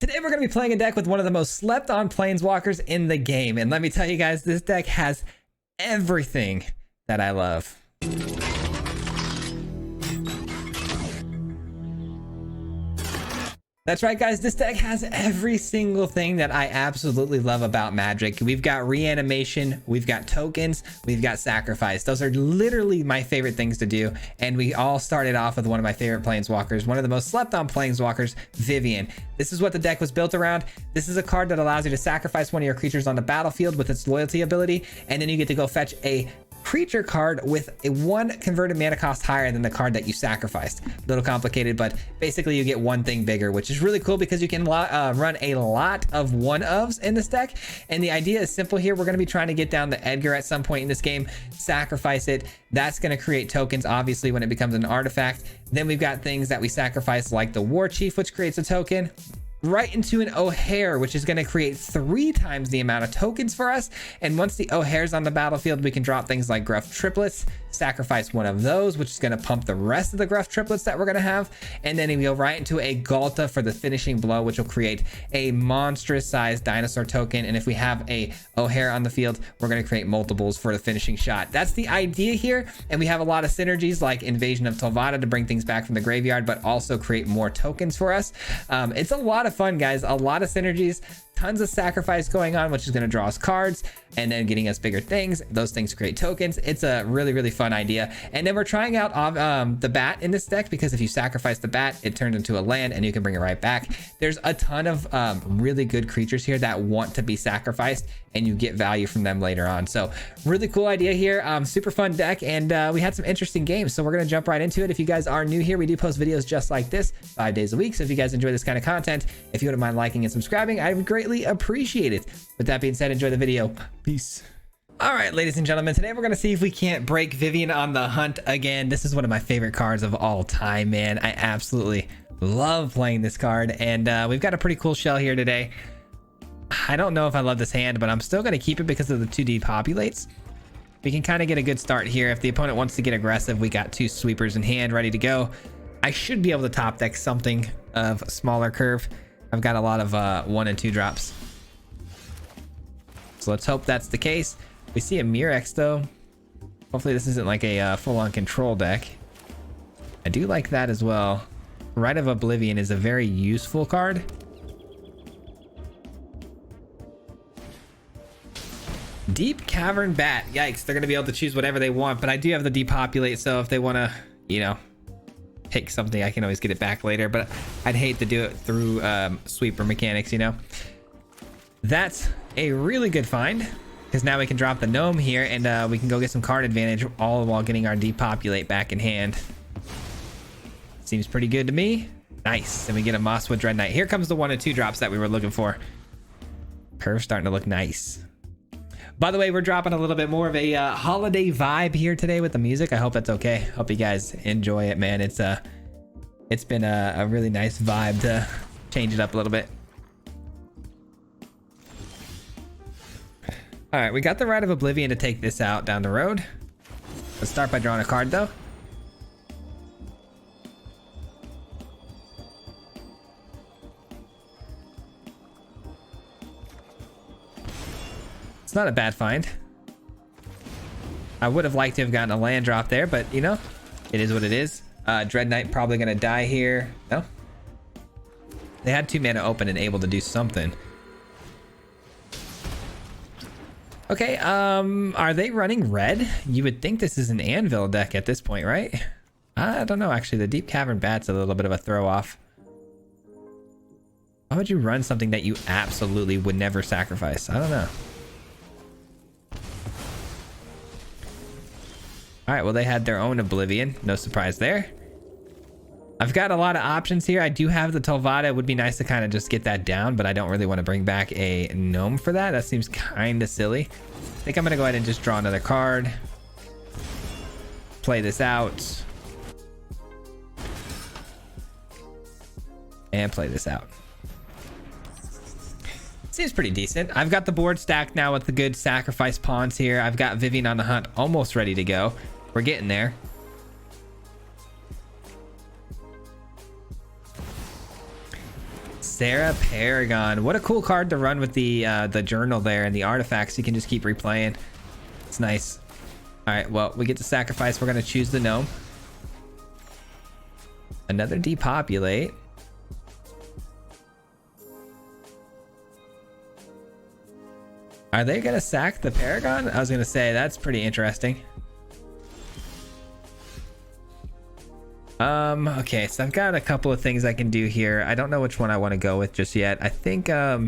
Today we're going to be playing a deck with one of the most slept on planeswalkers in the game. And let me tell you guys, this deck has everything that I love. That's right, guys. This deck has every single thing that I absolutely love about Magic. We've got reanimation, we've got tokens, we've got sacrifice. Those are literally my favorite things to do. And we all started off with one of my favorite planeswalkers, one of the most slept on planeswalkers, Vivian. This is what the deck was built around. This is a card that allows you to sacrifice one of your creatures on the battlefield with its loyalty ability. And then you get to go fetch a creature card with a 1 converted mana cost higher than the card that you sacrificed. A little complicated, but basically you get one thing bigger, which is really cool because you can run a lot of 1-ofs in this deck. And the idea is simple here. We're going to be trying to get down the Edgar at some point in this game, sacrifice it. That's going to create tokens, obviously, when it becomes an artifact. Then we've got things that we sacrifice like the War Chief, which creates a token, right into an O'Hare, which is going to create 3 times the amount of tokens for us. And once the O'Hare's on the battlefield, we can drop things like Gruff Triplets, sacrifice one of those, which is going to pump the rest of the Gruff Triplets that we're going to have. And then we go right into a Galta for the finishing blow, which will create a monstrous sized dinosaur token. And if we have a O'Hare on the field, we're going to create multiples for the finishing shot. That's the idea here. And we have a lot of synergies like Invasion of Telvanna to bring things back from the graveyard, but also create more tokens for us. It's a lot of fun, guys. A lot of synergies, tons of sacrifice going on, which is going to draw us cards and then getting us bigger things. Those things create tokens. It's a really, really fun idea. And then we're trying out the bat in this deck, because if you sacrifice the bat, it turns into a land and you can bring it right back. There's a ton of really good creatures here that want to be sacrificed, and you get value from them later on. So really cool idea here. Super fun deck, and we had some interesting games. So we're going to jump right into it. If you guys are new here, we do post videos just like this 5 days a week. So if you guys enjoy this kind of content, if you wouldn't mind liking and subscribing, I would greatly appreciate it. With that being said, enjoy the video. Peace. All right, ladies and gentlemen, today we're going to see if we can't break Vivian on the Hunt again. This is one of my favorite cards of all time, man. I absolutely love playing this card, and we've got a pretty cool shell here today. I don't know if I love this hand, but I'm still going to keep it because of the 2D populates. We can kind of get a good start here. If the opponent wants to get aggressive, we got 2 sweepers in hand ready to go. I should be able to top deck something of smaller curve. I've got a lot of 1 and 2 drops. So let's hope that's the case. We see a Murex though. Hopefully this isn't like a full-on control deck. I do like that as well. Rite of Oblivion is a very useful card. Deep Cavern Bat. Yikes, they're going to be able to choose whatever they want, but I do have the depopulate, so if they want to, you know, pick something, I can always get it back later, but I'd hate to do it through sweeper mechanics, you know. That's a really good find, because now we can drop the gnome here, and we can go get some card advantage, all while getting our depopulate back in hand. Seems pretty good to me. Nice. And we get a Mosswood Dread Knight. Here comes the 1 and 2 drops that we were looking for. Curve's starting to look nice. By the way, we're dropping a little bit more of a holiday vibe here today with the music. I hope that's okay. Hope you guys enjoy it, man. It's been a really nice vibe to change it up a little bit. All right, we got the Rite of Oblivion to take this out down the road. Let's start by drawing a card though. It's not a bad find. I would have liked to have gotten a land drop there, but you know, it is what it is. Dread Knight probably gonna die here. No, they had 2 mana open and able to do something. Okay, are they running red? You would think this is an Anvil deck at this point, right? I don't know, actually. The Deep Cavern Bat's a little bit of a throw off. Why would you run something that you absolutely would never sacrifice? I don't know. All right, well, they had their own Oblivion. No surprise there. I've got a lot of options here. I do have the Telvanna. It would be nice to kind of just get that down, but I don't really want to bring back a gnome for that. That seems kind of silly. I think I'm going to go ahead and just draw another card. Play this out. And play this out. Seems pretty decent. I've got the board stacked now with the good sacrifice pawns here. I've got Vivian on the Hunt almost ready to go. We're getting there. Sarah Paragon. What a cool card to run with the journal there and the artifacts. You can just keep replaying. It's nice. All right, well, we get to sacrifice. We're going to choose the gnome. Another depopulate. Are they going to sack the Paragon? I was going to say, that's pretty interesting. Okay, so I've got a couple of things I can do here. I don't know which one I want to go with just yet. I think, yeah,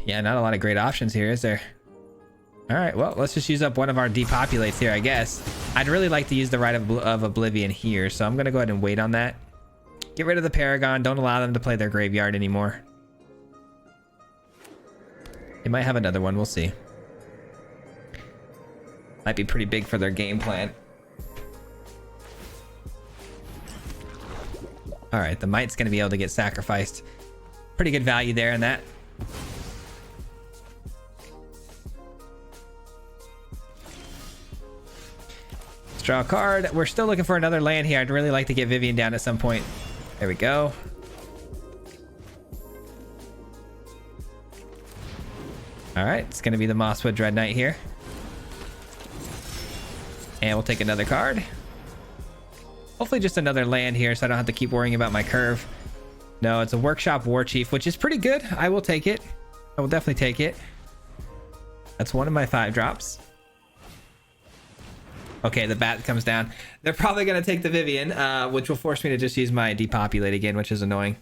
not a lot of great options here, is there? All right, well, let's just use up one of our depopulates here, I guess. I'd really like to use the Rite of Oblivion here, so I'm going to go ahead and wait on that. Get rid of the Paragon. Don't allow them to play their graveyard anymore. They might have another one. We'll see. Might be pretty big for their game plan. All right, the Might's going to be able to get sacrificed. Pretty good value there in that. Let's draw a card. We're still looking for another land here. I'd really like to get Vivian down at some point. There we go. All right, it's going to be the Mosswood Dread Knight here. And we'll take another card. Hopefully just another land here so I don't have to keep worrying about my curve. No, it's a Workshop Warchief, which is pretty good. I will take it. I will definitely take it. That's one of my 5 drops. Okay, the bat comes down. They're probably going to take the Vivian, which will force me to just use my depopulate again, which is annoying.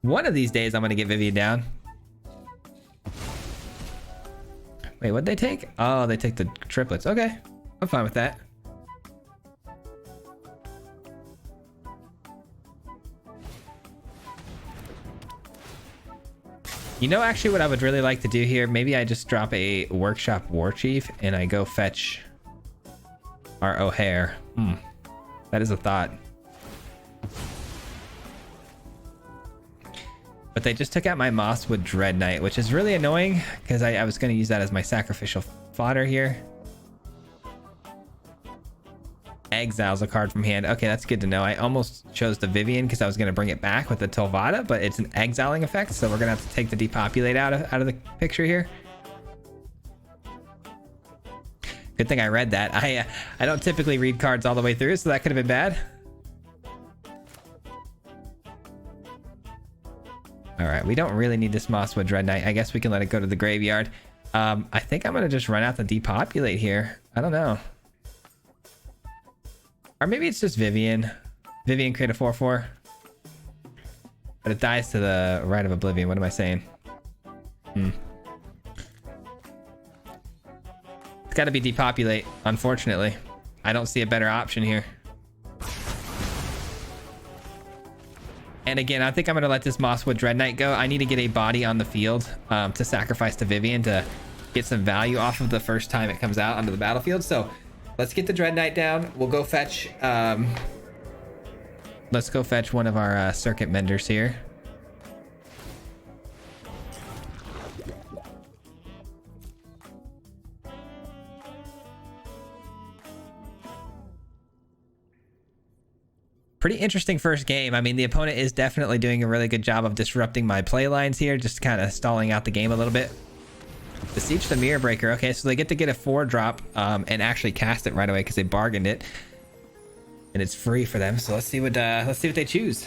One of these days, I'm going to get Vivian down. Wait, what'd they take? Oh, they take the triplets. Okay, I'm fine with that. You know, actually, what I would really like to do here, maybe I just drop a Workshop Warchief and I go fetch our O'Hare. That is a thought. But they just took out my Mosswood Dread Knight, which is really annoying because I was going to use that as my sacrificial fodder here. Exiles a card from hand. Okay, that's good to know. I almost chose the Vivian because I was going to bring it back with the Tilvada, but it's an exiling effect, so we're going to have to take the depopulate out of the picture here. Good thing I read that. I don't typically read cards all the way through, so that could have been bad. All right, we don't really need this Mosswood Dread Knight. I guess we can let it go to the graveyard. I think I'm going to just run out the depopulate here. I don't know. Or maybe it's just Vivian. Vivian create a 4/4. But it dies to the Rite of Oblivion. What am I saying? It's got to be depopulate, unfortunately. I don't see a better option here. And again, I think I'm going to let this Mosswood Dread Knight go. I need to get a body on the field to sacrifice to Vivian to get some value off of the first time it comes out onto the battlefield. So let's get the Dread Knight down. We'll go fetch... let's go fetch one of our circuit menders here. Pretty interesting first game. I mean, the opponent is definitely doing a really good job of disrupting my play lines here, just kind of stalling out the game a little bit. Besiege the Mirror Breaker. Okay, so they get to get a 4-drop and actually cast it right away because they bargained it, and it's free for them. So let's see what they choose.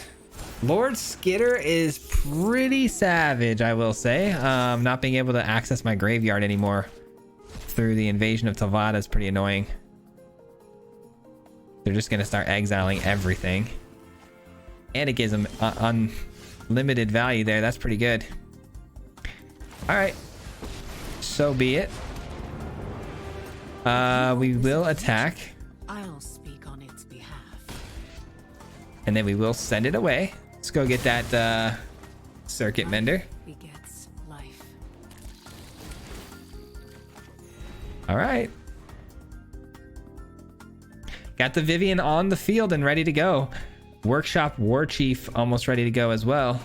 Lord Skitter is pretty savage, I will say. Not being able to access my graveyard anymore through the Invasion of Tilvada is pretty annoying. They're just going to start exiling everything. And it gives them unlimited value there. That's pretty good. All right. So be it. We will attack. I'll speak on its behalf. And then we will send it away. Let's go get that circuit mender. Begets life. All right. Got the Vivian on the field and ready to go. Workshop Warchief almost ready to go as well.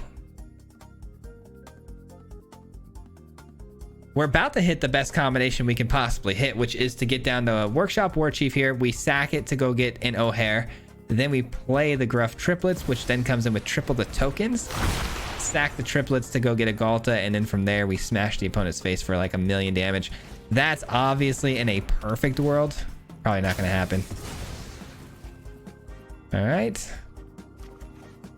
we're about to hit the best combination we can possibly hit, which is to get down to Workshop War Chief here. We sack it to go get an O'Hare. Then we play the Gruff triplets, which then comes in with triple the tokens. Sack the triplets to go get a Galta, and then from there we smash the opponent's face for like 1,000,000 damage. That's obviously in a perfect world. Probably not going to happen. All right.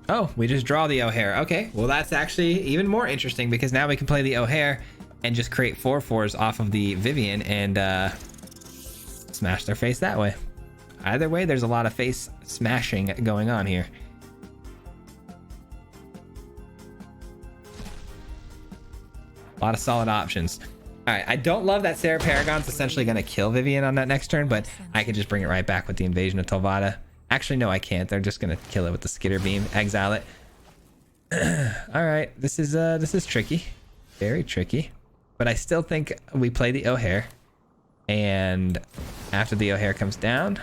Oh, we just draw the O'Hare. Okay, well that's actually even more interesting because now we can play the O'Hare and just create 4/4s off of the Vivian and smash their face that way. Either way, there's a lot of face smashing going on here. A lot of solid options. All right, I don't love that Sarah Paragon's essentially going to kill Vivian on that next turn, but I could just bring it right back with the Invasion of Telvada. Actually, no, I can't. They're just going to kill it with the Skitter Beam, exile it. All right, this is tricky. Very tricky. But I still think we play the O'Hare. And after the O'Hare comes down,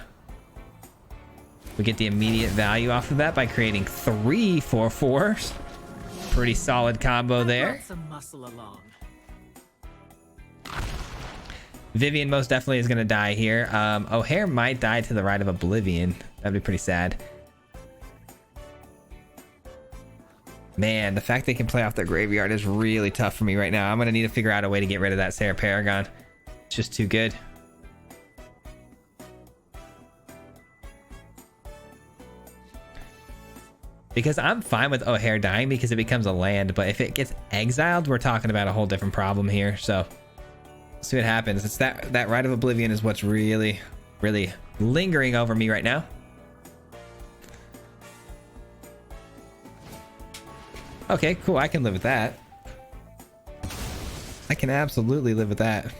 we get the immediate value off of that by creating 3 4/4s. Pretty solid combo there. Some muscle along. Vivian most definitely is going to die here. O'Hare might die to the Rite of Oblivion. That'd be pretty sad. Man, the fact they can play off their graveyard is really tough for me right now. I'm going to need to figure out a way to get rid of that Sarah Paragon. It's just too good. Because I'm fine with O'Hare dying because it becomes a land, but if it gets exiled, we're talking about a whole different problem here. So, we'll see what happens. It's that Rite of Oblivion is what's really, really lingering over me right now. Okay, cool. I can live with that. I can absolutely live with that.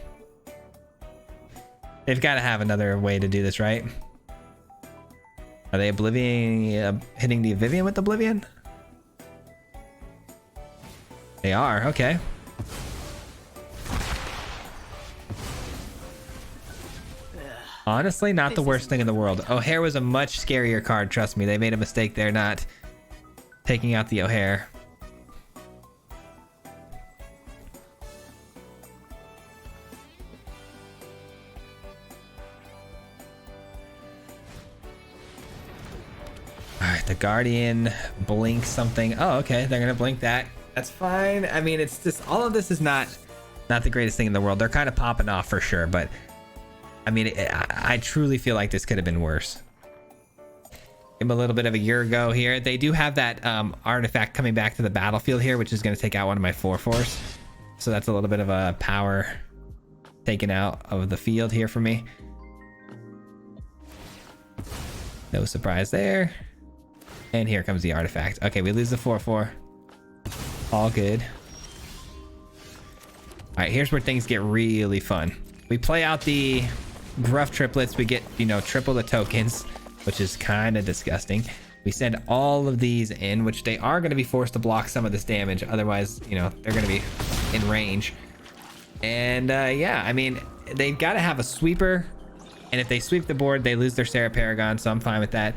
They've got to have another way to do this, right? Are they Oblivion, hitting the Vivian with Oblivion? They are, okay. Honestly, not the worst thing in the world. O'Hare was a much scarier card, trust me. They made a mistake there not taking out the O'Hare. Alright, the Guardian blinks something. Oh, okay, they're gonna blink that. That's fine. I mean, it's just, all of this is not the greatest thing in the world. They're kind of popping off for sure, but I mean, I truly feel like this could have been worse. Give them a little bit of a year ago here. They do have that artifact coming back to the battlefield here, which is going to take out one of my 4/4s. So that's a little bit of a power taken out of the field here for me. No surprise there. And here comes the artifact. Okay, we lose the 4/4. All good. All right, here's where things get really fun. We play out the Gruff triplets. We get, you know, triple the tokens, which is kind of disgusting. We send all of these in, which they are going to be forced to block some of this damage. Otherwise, you know, they're going to be in range. And yeah, I mean, they've got to have a sweeper. And if they sweep the board, they lose their Sarah Paragon. So I'm fine with that.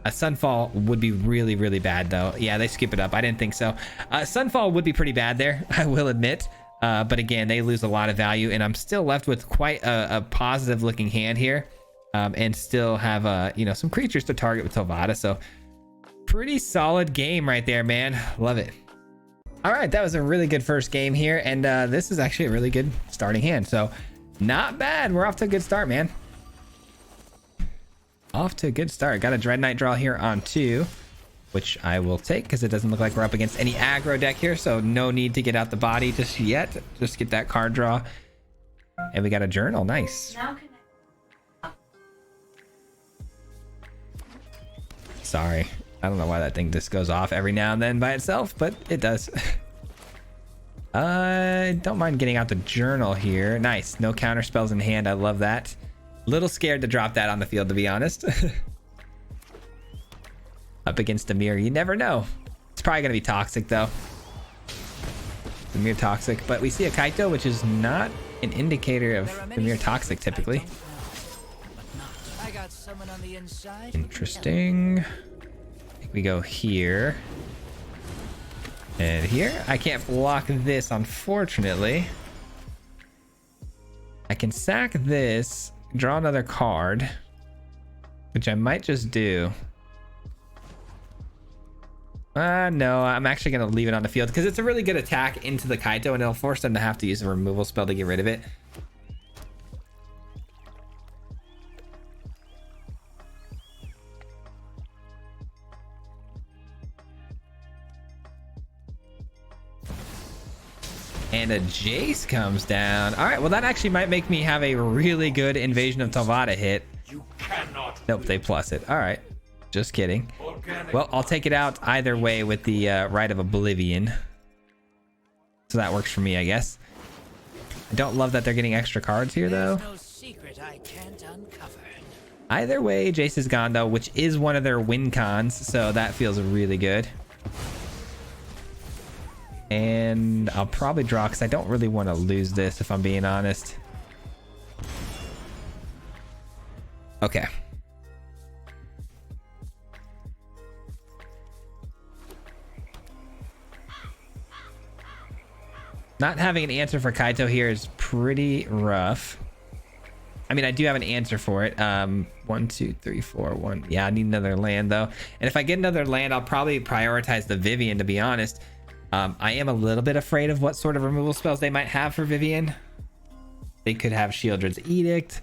A Sunfall would be really, really bad, though. Yeah, they skip it up. I didn't think so. Sunfall would be pretty bad there, I will admit. But again, they lose a lot of value, and I'm still left with quite a positive looking hand here, and still have you know, some creatures to target with Telvada. So pretty solid game right there, man. Love it. All right, that was a really good first game here, and this is actually a really good starting hand. So not bad. We're off to a good start, man. Off to a good start. Got a Dread Knight draw here on 2. Which I will take because it doesn't look like we're up against any aggro deck here, so no need to get out the body just yet. Just get that card draw. And we got a journal. Nice. Sorry. I don't know why that thing just goes off every now and then by itself, but it does. Don't mind getting out the journal here. Nice. No counter spells in hand. I love that. Little scared to drop that on the field, to be honest. Up against a mirror, you never know. It's probably gonna be toxic though. The mirror toxic, but we see a Kaito, which is not an indicator of the mirror toxic typically. Interesting. I think we go here and here. I can't block this, unfortunately. I can sack this, draw another card, which I might just do. No, I'm actually going to leave it on the field because it's a really good attack into the Kaito and it'll force them to have to use a removal spell to get rid of it. And a Jace comes down. All right, well, that actually might make me have a really good Invasion of Tavada hit. You cannot. Nope, they plus it. All right, just kidding. Well, I'll take it out either way with the Rite of Oblivion. So that works for me, I guess. I don't love that they're getting extra cards here, though. No secret I can't uncover. Either way, Jace is gone, though, which is one of their win cons, so that feels really good. And I'll probably draw because I don't really want to lose this, if I'm being honest. Okay. Not having an answer for Kaito here is pretty rough. I mean, I do have an answer for it. 1, 2, 3, 4, 1. Yeah, I need another land, though. And if I get another land, I'll probably prioritize the Vivian, to be honest. I am a little bit afraid of what sort of removal spells they might have for Vivian. They could have Shieldred's Edict.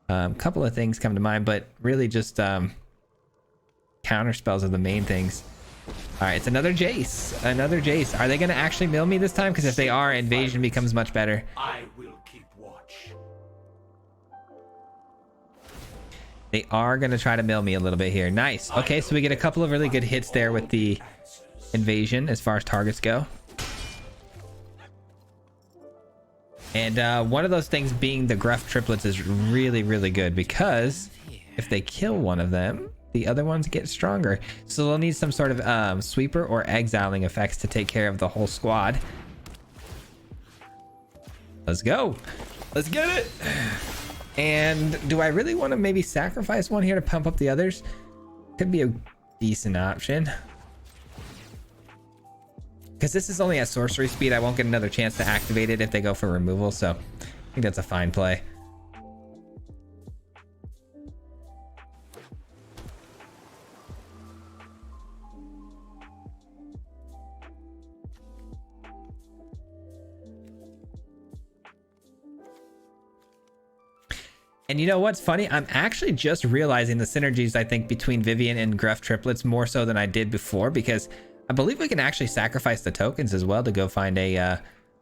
A couple of things come to mind, but really just counter spells are the main things. All right, it's another Jace. Another Jace. Are they going to actually mill me this time? Because if they are, Invasion becomes much better. I will keep watch. They are going to try to mill me a little bit here. Nice. Okay, so we get a couple of really good hits there with the Invasion as far as targets go. And one of those things being the Gruff triplets is really, really good because if they kill one of them, the other ones get stronger. So they'll need some sort of sweeper or exiling effects to take care of the whole squad. Let's go. Let's get it. And do I really want to maybe sacrifice one here to pump up the others? Could be a decent option. Because this is only at sorcery speed, I won't get another chance to activate it if they go for removal, so I think that's a fine play. And you know what's funny? I'm actually just realizing the synergies, I think, between Vivian and Gruff triplets more so than I did before, because I believe we can actually sacrifice the tokens as well to go find a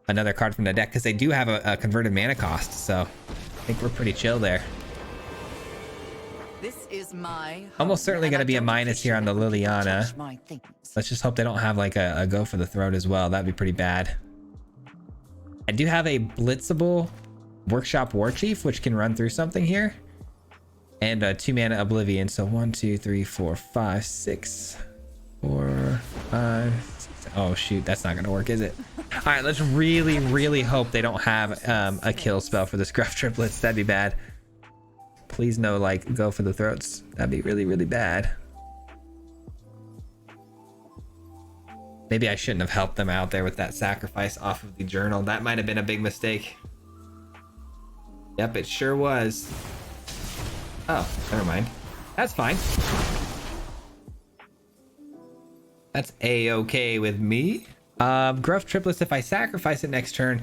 another card from the deck, because they do have a converted mana cost, so I think we're pretty chill there. This is my Almost certainly going to be a minus here on the Liliana. Let's just hope they don't have like a go for the throat as well. That'd be pretty bad. I do have a blitzable Workshop Warchief, which can run through something here. And a 2 mana Oblivion. So 1, 2, 3, 4, 5, 6, 4, 5, 6. Oh shoot, that's not gonna work, is it? All right, let's really, really hope they don't have a kill spell for this Gruff triplets. That'd be bad. Please no, like, go for the throats. That'd be really, really bad. Maybe I shouldn't have helped them out there with that sacrifice off of the journal. That might have been a big mistake. Yep, it sure was. Oh, never mind. That's fine. That's a-okay with me. Gruff triplets, if I sacrifice it next turn,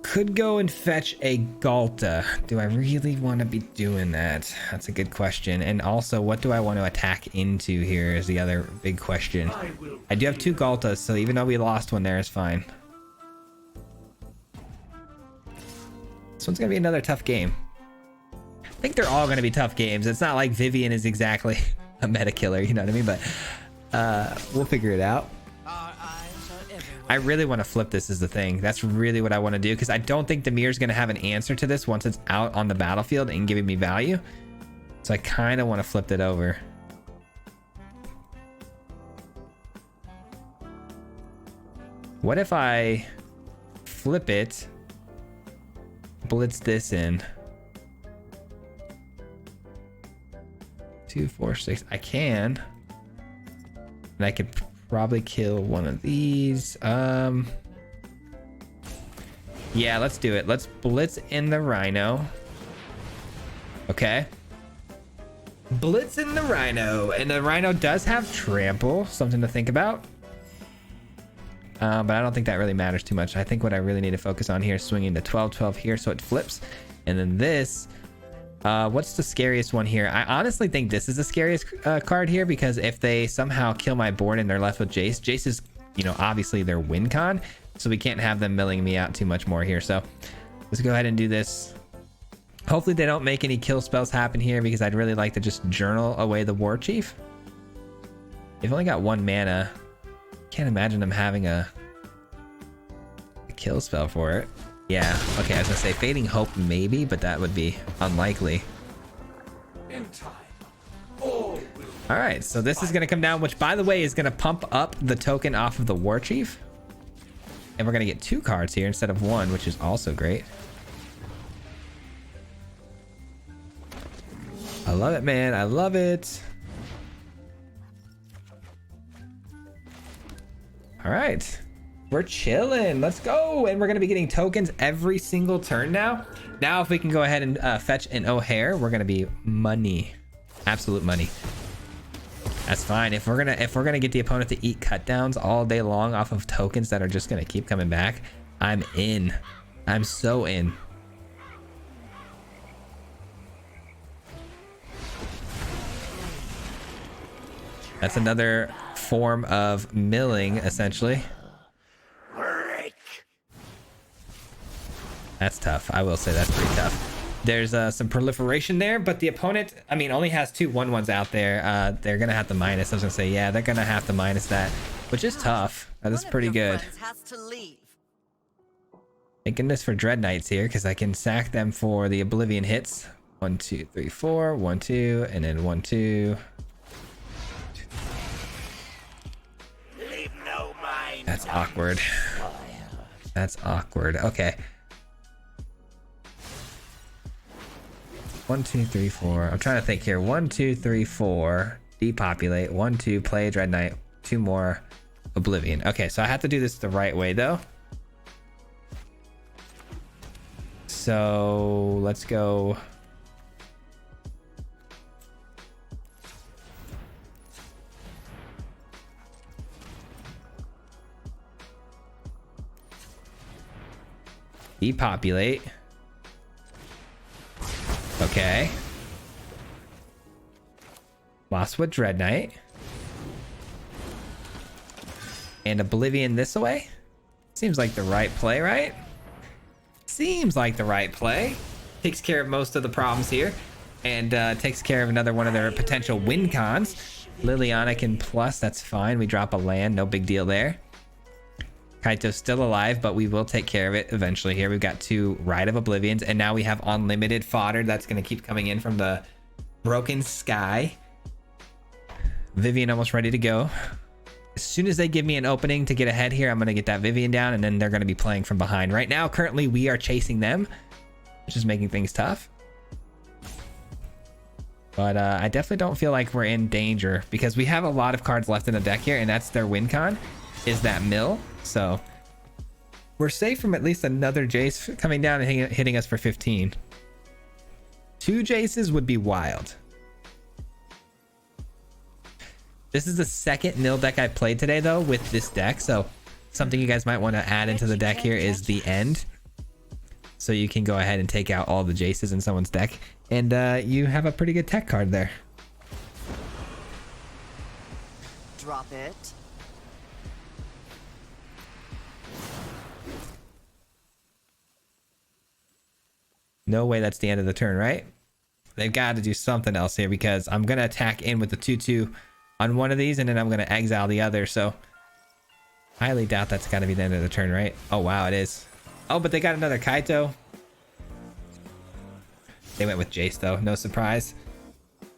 could go and fetch a Galta. Do I really want to be doing that? That's a good question. And also, what do I want to attack into here is the other big question. I do have 2 Galtas, so even though we lost one there, is fine. This one's gonna be another tough game. I think they're all gonna be tough games. It's not like Vivian is exactly a meta killer, you know what I mean? But we'll figure it out. I really want to flip this is the thing. That's really what I want to do, because I don't think Demir's going to have an answer to this once it's out on the battlefield and giving me value. So I kind of want to flip it over. What if I flip it, blitz this in? 2, 4, 6. I can. And I could probably kill one of these. Yeah, Yeah, let's do it. Let's blitz in the Rhino. Okay. Blitz in the Rhino. And the Rhino does have trample. Something to think about. But I don't think that really matters too much. I think what I really need to focus on here is swinging the 12-12 here so it flips. And then this, what's the scariest one here? I honestly think this is the scariest card here, because if they somehow kill my board and they're left with Jace, Jace is, you know, obviously their win con, so we can't have them milling me out too much more here. So let's go ahead and do this. Hopefully they don't make any kill spells happen here, because I'd really like to just journal away the War Chief. They've only got 1 mana. Can't imagine them having a kill spell for it. Yeah, okay, I was gonna say Fading Hope maybe, but that would be unlikely. In time, all will. All right, so this is gonna come down, which by the way is gonna pump up the token off of the War Chief. And we're gonna get 2 cards here instead of 1, which is also great. I love it, man, I love it. All right, we're chilling. Let's go. And we're going to be getting tokens every single turn now. Now, if we can go ahead and fetch an O'Hare, we're going to be money. Absolute money. That's fine. If we're gonna get the opponent to eat cutdowns all day long off of tokens that are just going to keep coming back, I'm in. I'm so in. That's another form of milling, essentially. That's tough. I will say that's pretty tough. There's some proliferation there, but the opponent, I mean, only has 2 1/1s out there. They're gonna have to minus. I was gonna say, yeah, they're gonna have to minus that, which is tough. That is pretty good. Thank goodness for Dread Knights here, because I can sack them for the Oblivion hits. 1 2 3 4, 1 2, and then 1 2. That's awkward. That's awkward. Okay. 1 2 3 4. I'm trying to think here. 1 2 3 4. Depopulate. 1 2. Play Dread Knight. 2 more. Oblivion. Okay, so I have to do this the right way though. So let's go. Depopulate. Okay. Mosswood Dread Knight. And Oblivion this way. Seems like the right play, right? Seems like the right play. Takes care of most of the problems here. And takes care of another one of their potential win cons. Liliana can plus, that's fine. We drop a land, no big deal there. Kaito's still alive, but we will take care of it eventually here. We've got 2 Rite of Oblivions, and now we have unlimited fodder that's going to keep coming in from the Broken Sky. Vivian almost ready to go. As soon as they give me an opening to get ahead here, I'm going to get that Vivian down, and then they're going to be playing from behind. Right now, currently, we are chasing them, which is making things tough. But I definitely don't feel like we're in danger, because we have a lot of cards left in the deck here, and that's their win con, is that mill. So we're safe from at least another Jace coming down and hitting us for 15. 2 Jaces would be wild. This is the second nil deck I played today though with this deck, so something you guys might want to add into the deck here is the end, so you can go ahead and take out all the Jaces in someone's deck, and you have a pretty good tech card there. Drop it. No way that's the end of the turn, right? They've got to do something else here, because I'm going to attack in with the 2/2 on one of these, and then I'm going to exile the other. So highly doubt that's got to be the end of the turn, right? Oh, wow, it is. Oh, but they got another Kaito. They went with Jace, though. No surprise.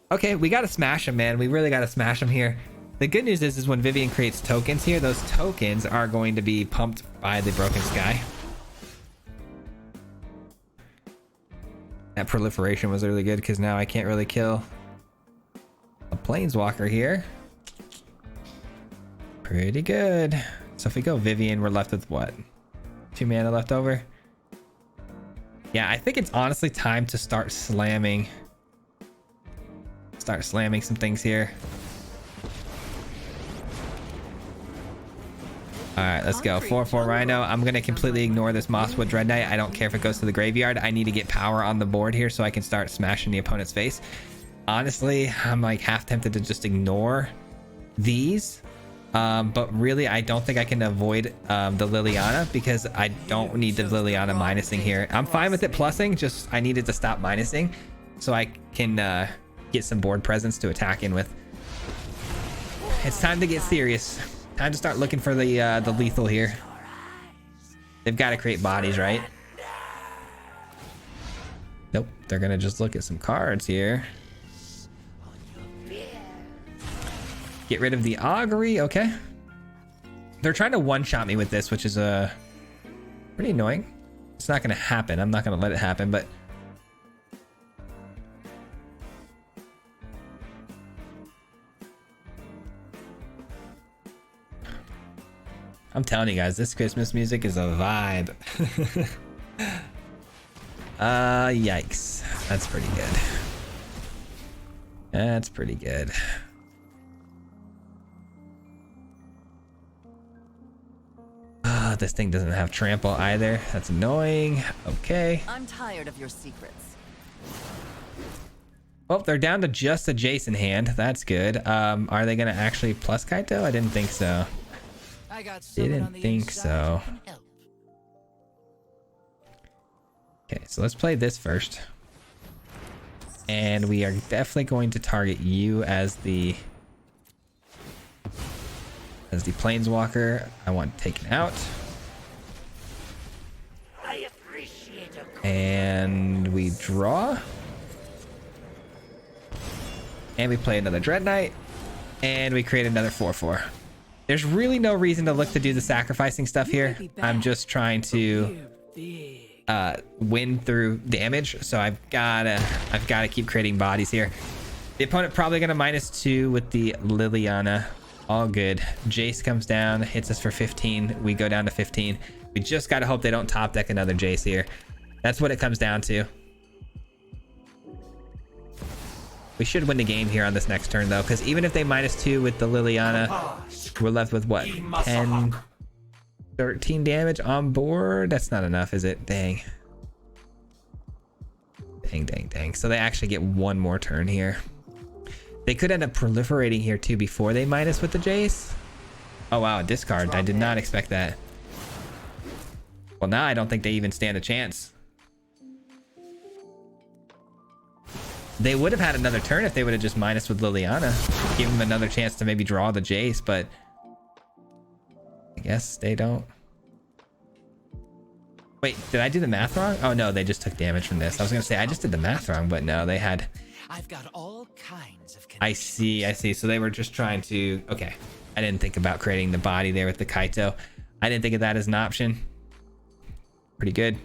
Okay, we got to smash him, man. We really got to smash him here. The good news is when Vivian creates tokens here, those tokens are going to be pumped by the Broken Sky. That proliferation was really good, because now I can't really kill a Planeswalker here. Pretty good. So if we go Vivian, we're left with what? 2 mana left over. Yeah, I think it's honestly time to start slamming some things here. All right, let's go. 4/4 Rhino. I'm going to completely ignore this Mosswood Dread Knight. I don't care if it goes to the graveyard. I need to get power on the board here so I can start smashing the opponent's face. Honestly, I'm like half tempted to just ignore these. But really, I don't think I can avoid the Liliana because I don't need the Liliana minusing here. I'm fine with it plussing, just I needed to stop minusing so I can get some board presence to attack in with. It's time to get serious. Time to start looking for the lethal here. They've got to create bodies, right? Nope, they're gonna just look at some cards here. Get rid of the augury. Okay, they're trying to one-shot me with this, which is pretty annoying. It's not gonna happen. I'm not gonna let it happen, but I'm telling you guys, this Christmas music is a vibe. Yikes. That's pretty good. That's pretty good. This thing doesn't have trample either. That's annoying. Okay. I'm tired of your secrets. Oh, they're down to just a Jason hand. That's good. Are they gonna actually plus Kaito? I didn't think so. I got someone on Didn't the think inside so. who can help. Okay, so let's play this first. And we are definitely going to target you as the planeswalker I want taken out. I appreciate a And we draw. And we play another Dread Knight. And we create another 4/4. There's really no reason to look to do the sacrificing stuff here. I'm just trying to win through damage. So I've gotta keep creating bodies here. The opponent probably gonna -2 with the Liliana. All good. Jace comes down, hits us for 15. We go down to 15. We just gotta hope they don't top deck another Jace here. That's what it comes down to. We should win the game here on this next turn though, because even if they -2 with the Liliana, we're left with what? 10, 13 damage on board? That's not enough, is it? Dang. Dang. So they actually get one more turn here. They could end up proliferating here too before they minus with the Jace. Oh wow, a discard. I did not expect that. Well, now I don't think they even stand a chance. They would have had another turn if they would have just minus with Liliana. Give them another chance to maybe draw the Jace, but I guess they don't. Wait, did I do the math wrong? Oh no, they just took damage from this. I was gonna say I just did the math wrong, but no, they had. I've got all kinds of I see. So they were just trying to. Okay, I didn't think about creating the body there with the Kaito. I didn't think of that as an option. Pretty good.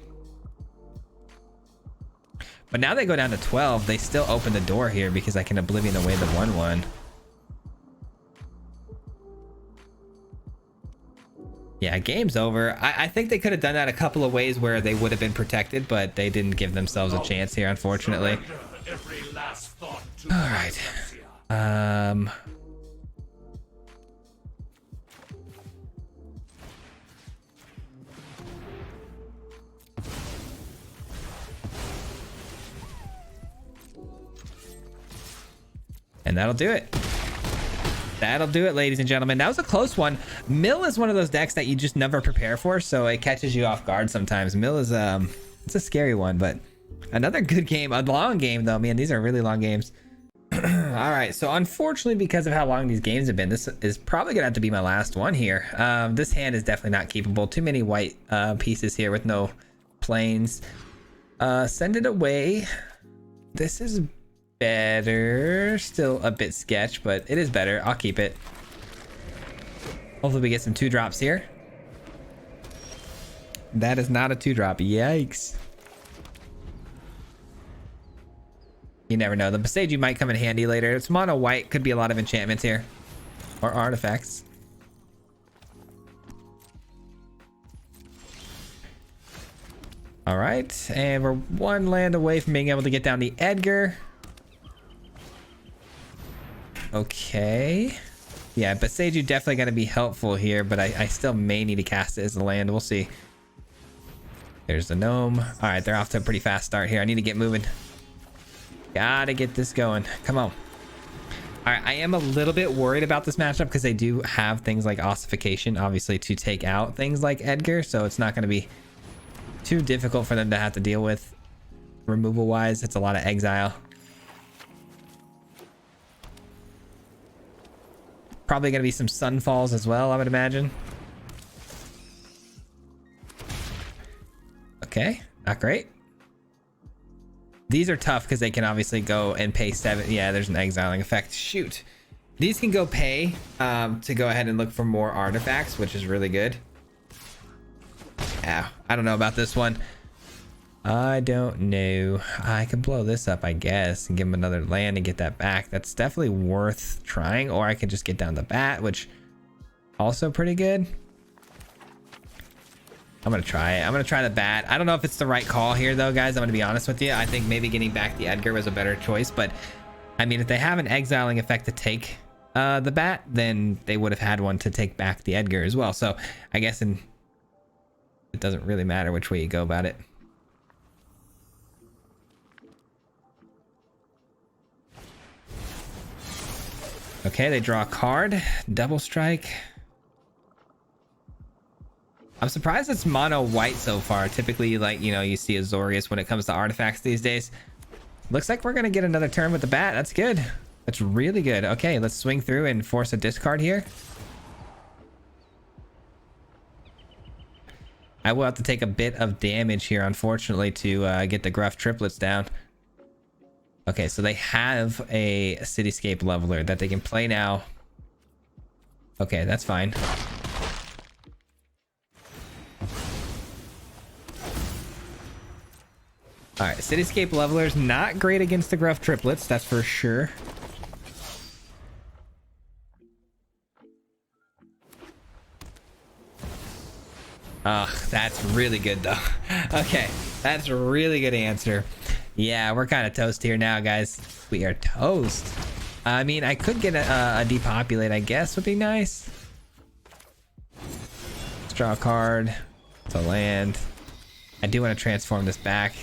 But now they go down to 12. They still open the door here because I can Oblivion away the 1/1. Yeah, game's over. I think they could have done that a couple of ways where they would have been protected, but they didn't give themselves a chance here, unfortunately. All right. And that'll do it. That'll do it, ladies and gentlemen. That was a close one. Mill is one of those decks that you just never prepare for, so it catches you off guard sometimes. Mill is it's a scary one, but another good game. A long game though, man. These are really long games. All right, so unfortunately, because of how long these games have been, this is probably gonna have to be my last one here. This hand is definitely not keepable. Too many white pieces here with no planes. Send it away. This is better. Still a bit sketch, but it is better. I'll keep it. Hopefully we get some 2-drops here. That is not a 2-drop. Yikes. You never know. The Boseiju might come in handy later. It's mono white. Could be a lot of enchantments here. Or artifacts. All right, and we're one land away from being able to get down the Edgar. Okay. Yeah, but Seiju definitely going to be helpful here, but I still may need to cast it as a land. We'll see. There's the gnome. All right, they're off to a pretty fast start here. I need to get moving. Gotta get this going. Come on. All right, I am a little bit worried about this matchup because they do have things like ossification, obviously, to take out things like Edgar. So it's not going to be too difficult for them to have to deal with removal wise. It's a lot of exile. Probably going to be some sunfalls as well, I would imagine. Okay, not great. These are tough because they can obviously go and pay 7. Yeah, there's an exiling effect. Shoot. These can go pay to go ahead and look for more artifacts, which is really good. Yeah, I don't know about this one. I don't know. I could blow this up, I guess, and give him another land and get that back. That's definitely worth trying. Or I could just get down the bat, which also pretty good. I'm going to try it. I'm going to try the bat. I don't know if it's the right call here, though, guys. I'm going to be honest with you. I think maybe getting back the Edgar was a better choice. But, I mean, if they have an exiling effect to take the bat, then they would have had one to take back the Edgar as well. So, I guess it doesn't really matter which way you go about it. Okay, they draw a card. Double strike. I'm surprised it's mono white so far. Typically, like, you know, you see Azorius when it comes to artifacts these days. Looks like we're going to get another turn with the bat. That's good. That's really good. Okay, let's swing through and force a discard here. I will have to take a bit of damage here, unfortunately, to get the Gruff triplets down. Okay, so they have a Cityscape Leveler that they can play now. Okay, that's fine. All right, Cityscape Leveler's not great against the Gruff triplets, that's for sure. Ugh, that's really good though. Okay, that's a really good answer. Yeah, we're kind of toast here now, guys. We are toast. I mean, I could get a depopulate, I guess, would be nice. Let's draw a card. It's a land. I do want to transform this back.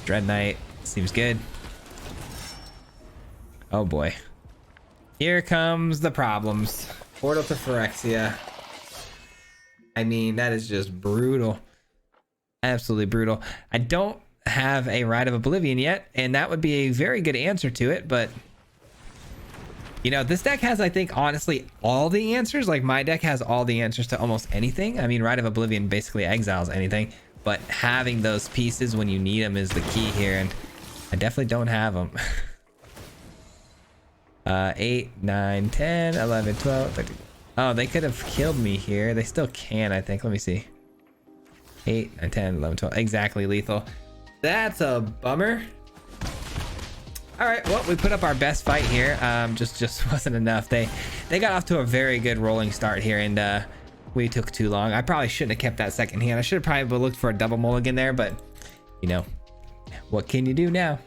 Dread Knight seems good. Oh boy. Here comes the problems. Portal to Phyrexia. I mean, that is just brutal. Absolutely brutal. I don't have a Rite of Oblivion yet, and that would be a very good answer to it, but you know, this deck has, I think, honestly, all the answers. Like, my deck has all the answers to almost anything. I mean, Rite of Oblivion basically exiles anything, but having those pieces when you need them is the key here, and I definitely don't have them. 8, 9, 10, 11, 12, 13. Oh, they could have killed me here. They still can, I think. Let me see. 8, 9, 10, 11, 12. Exactly lethal. That's a bummer. All right, well, we put up our best fight here. Just wasn't enough. They got off to a very good rolling start here, and we took too long. I probably shouldn't have kept that second hand. I should have probably looked for a double mulligan there, but you know, what can you do now?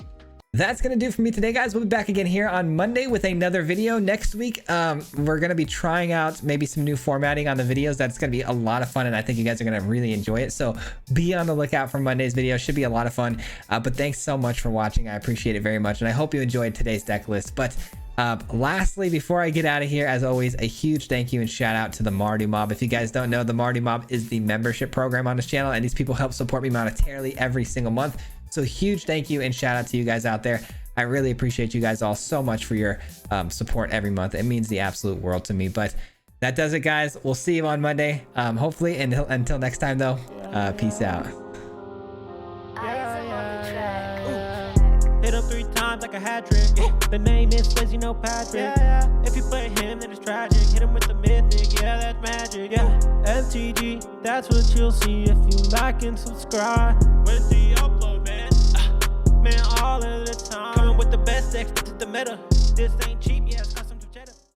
That's gonna do for me today, guys. We'll be back again here on Monday with another video. Next week, we're gonna be trying out maybe some new formatting on the videos. That's gonna be a lot of fun, and I think you guys are gonna really enjoy it. So be on the lookout for Monday's video. Should be a lot of fun. But thanks so much for watching. I appreciate it very much, and I hope you enjoyed today's deck list. But lastly, before I get out of here, as always, a huge thank you and shout out to the Mardu Mob. If you guys don't know, the Mardu Mob is the membership program on this channel, and these people help support me monetarily every single month. So huge thank you and shout out to you guys out there. I really appreciate you guys all so much for your support every month. It means the absolute world to me. But that does it, guys. We'll see you on Monday, hopefully. And until next time, though, peace out. Hit him 3 times like a hat trick. The name is Swayze, no Patrick. If you play him, then it's tragic. Hit him with the mythic, yeah, that's magic. Yeah, MTG, that's what you'll see if you like and subscribe. With the upload, man, man, all of the time. Coming with the best decks, this is the meta. This ain't cheap, yeah.